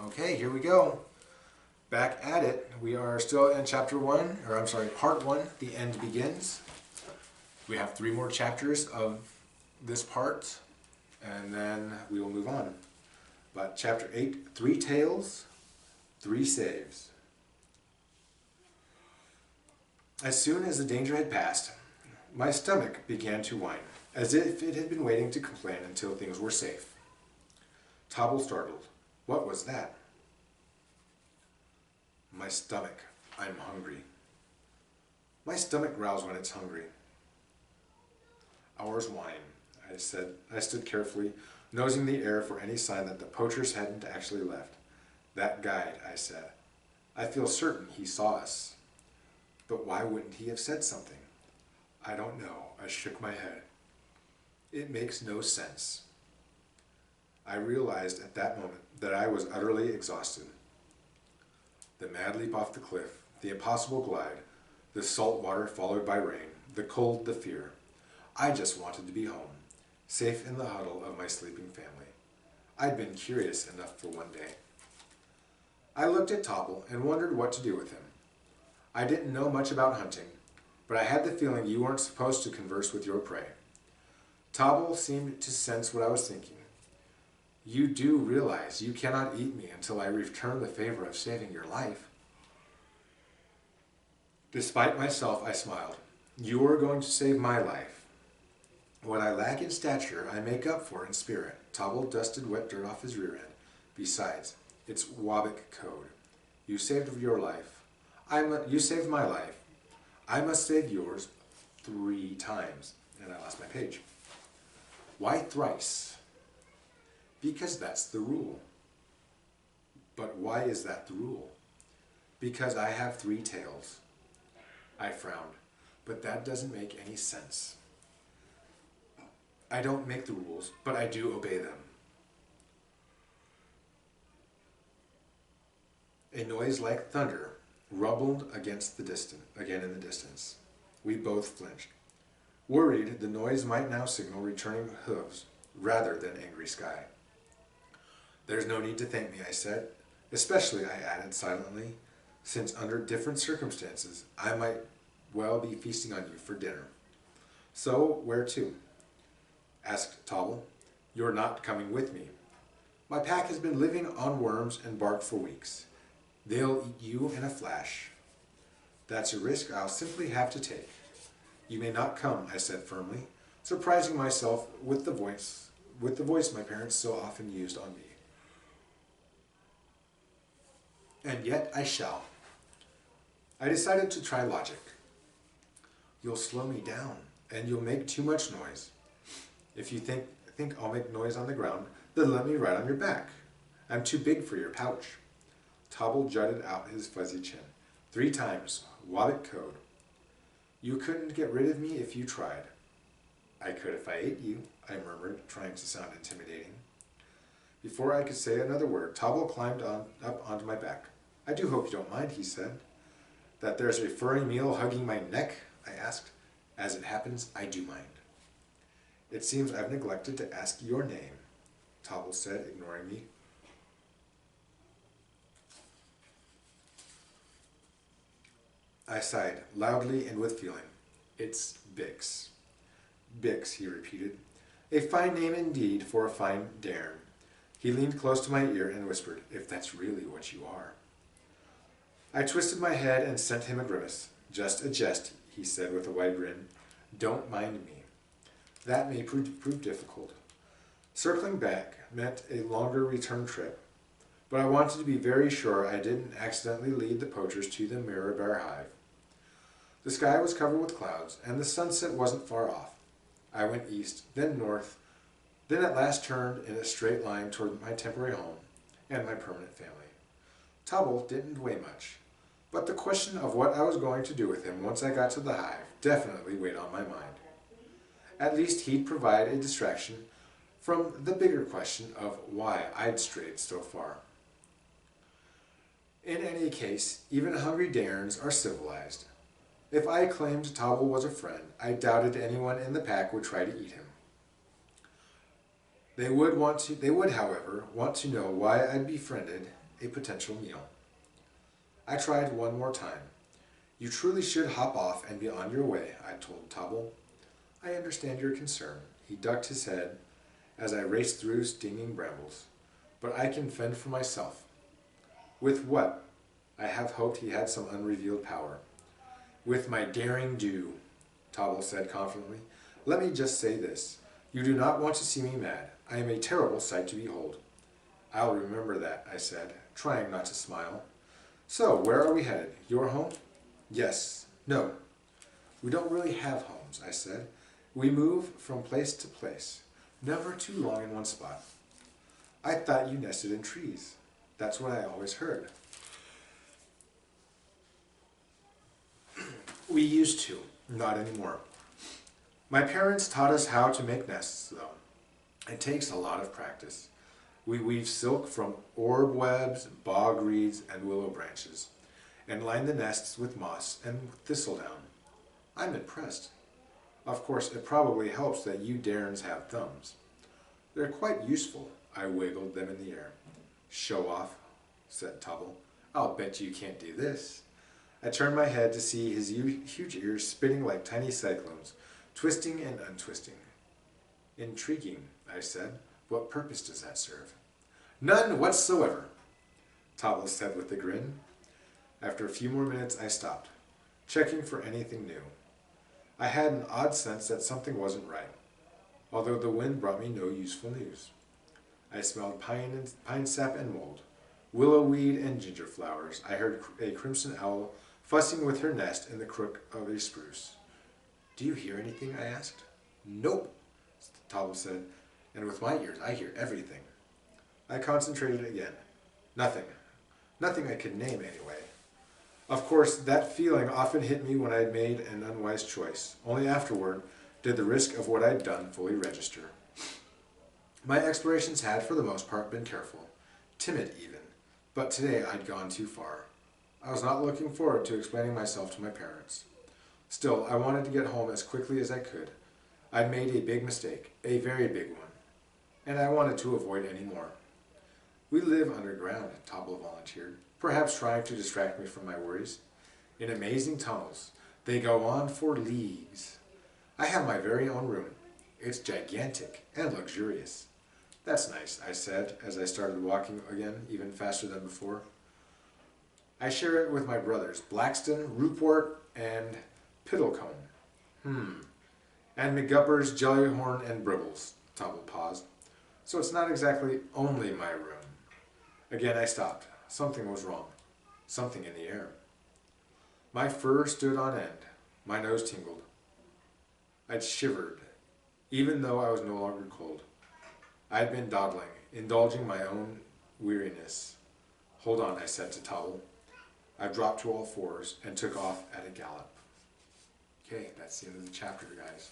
Okay, here we go. Back at it. We are still in part 1, The End Begins. We have 3 more chapters of this part, and then we will move on. But chapter 8, 3 tales, 3 saves. As soon as the danger had passed, my stomach began to whine, as if it had been waiting to complain until things were safe. Tobble startled. What was that? My stomach. I'm hungry. My stomach growls when it's hungry. Ours whine, I said. I stood carefully, nosing the air for any sign that the poachers hadn't actually left. That guide, I said. I feel certain he saw us. But why wouldn't he have said something? I don't know. I shook my head. It makes no sense. I realized at that moment that I was utterly exhausted. The mad leap off the cliff, the impossible glide, the salt water followed by rain, the cold, the fear. I just wanted to be home, safe in the huddle of my sleeping family. I'd been curious enough for one day. I looked at Topple and wondered what to do with him. I didn't know much about hunting, but I had the feeling you weren't supposed to converse with your prey. Topple seemed to sense what I was thinking. You do realize you cannot eat me until I return the favor of saving your life. Despite myself, I smiled. You are going to save my life. What I lack in stature, I make up for in spirit. Tobble dusted wet dirt off his rear end. Besides, it's Wabic code. You saved your life. You saved my life. I must save yours 3 times. And I lost my page. Why thrice? Because that's the rule. But why is that the rule? Because I have 3 tails. I frowned, but that doesn't make any sense. I don't make the rules, but I do obey them. A noise like thunder rumbled again in the distance. We both flinched. Worried the noise might now signal returning hooves rather than angry sky. There's no need to thank me, I said. Especially, I added silently, since under different circumstances, I might well be feasting on you for dinner. So, where to? Asked Tobble. You're not coming with me. My pack has been living on worms and bark for weeks. They'll eat you in a flash. That's a risk I'll simply have to take. You may not come, I said firmly, surprising myself with the voice my parents so often used on me. And yet I shall. I decided to try logic. You'll slow me down, and you'll make too much noise. If you think I'll make noise on the ground, then let me ride on your back. I'm too big for your pouch. Tobble jutted out his fuzzy chin. 3 times, Wabic code. You couldn't get rid of me if you tried. I could if I ate you, I murmured, trying to sound intimidating. Before I could say another word, Tobble climbed up onto my back. I do hope you don't mind, he said. That there's a furry meal hugging my neck? I asked. As it happens, I do mind. It seems I've neglected to ask your name, Tobble said, ignoring me. I sighed, loudly and with feeling. It's Bix. Bix, he repeated. A fine name indeed for a fine dairn. He leaned close to my ear and whispered, if that's really what you are. I twisted my head and sent him a grimace. Just a jest, he said with a wide grin. Don't mind me. That may prove difficult. Circling back meant a longer return trip, but I wanted to be very sure I didn't accidentally lead the poachers to the Mirror Bear hive. The sky was covered with clouds, and the sunset wasn't far off. I went east, then north, then at last turned in a straight line toward my temporary home and my permanent family. Tobble didn't weigh much, but the question of what I was going to do with him once I got to the hive definitely weighed on my mind. At least he'd provide a distraction from the bigger question of why I'd strayed so far. In any case, even hungry dairns are civilized. If I claimed Tobble was a friend, I doubted anyone in the pack would try to eat him. They would, however, want to know why I'd befriended a potential meal. I tried one more time. You truly should hop off and be on your way, I told Tobble. I understand your concern. He ducked his head as I raced through stinging brambles. But I can fend for myself. With what? I have hoped he had some unrevealed power. With my daring do, Tobble said confidently. Let me just say this. You do not want to see me mad. I am a terrible sight to behold. I'll remember that, I said, trying not to smile. So, where are we headed? Your home? Yes. No. We don't really have homes, I said. We move from place to place, never too long in one spot. I thought you nested in trees. That's what I always heard. We used to, not anymore. My parents taught us how to make nests, though. It takes a lot of practice. We weave silk from orb webs, bog reeds, and willow branches, and line the nests with moss and thistledown. I'm impressed. Of course, it probably helps that you Darrens have thumbs. They're quite useful. I wiggled them in the air. Show off, said Tubble. I'll bet you can't do this. I turned my head to see his huge ears spinning like tiny cyclones, twisting and untwisting. Intriguing, I said. What purpose does that serve? None whatsoever, Tobble said with a grin. After a few more minutes, I stopped, checking for anything new. I had an odd sense that something wasn't right, although the wind brought me no useful news. I smelled pine sap and mold, willow weed and ginger flowers. I heard a crimson owl fussing with her nest in the crook of a spruce. Do you hear anything? I asked. Nope, Tobble said, and with my ears I hear everything. I concentrated again. Nothing. Nothing I could name anyway. Of course, that feeling often hit me when I had made an unwise choice. Only afterward did the risk of what I'd done fully register. My explorations had, for the most part, been careful, timid even, but today I'd gone too far. I was not looking forward to explaining myself to my parents. Still, I wanted to get home as quickly as I could. I'd made a big mistake, a very big one, and I wanted to avoid any more. We live underground, Tobble volunteered, perhaps trying to distract me from my worries. In amazing tunnels. They go on for leagues. I have my very own room. It's gigantic and luxurious. That's nice, I said, as I started walking again, even faster than before. I share it with my brothers, Blackston, Ruport, and Piddlecombe. And McGuppers, Jellyhorn, and Bribbles, Tobble paused. So it's not exactly only my room. Again I stopped. Something was wrong. Something in the air. My fur stood on end. My nose tingled. I'd shivered, even though I was no longer cold. I'd been dawdling, indulging my own weariness. Hold on, I said to Tobble. I dropped to all fours and took off at a gallop. Okay, that's the end of the chapter, guys.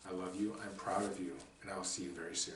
I love you, I'm proud of you, and I will see you very soon.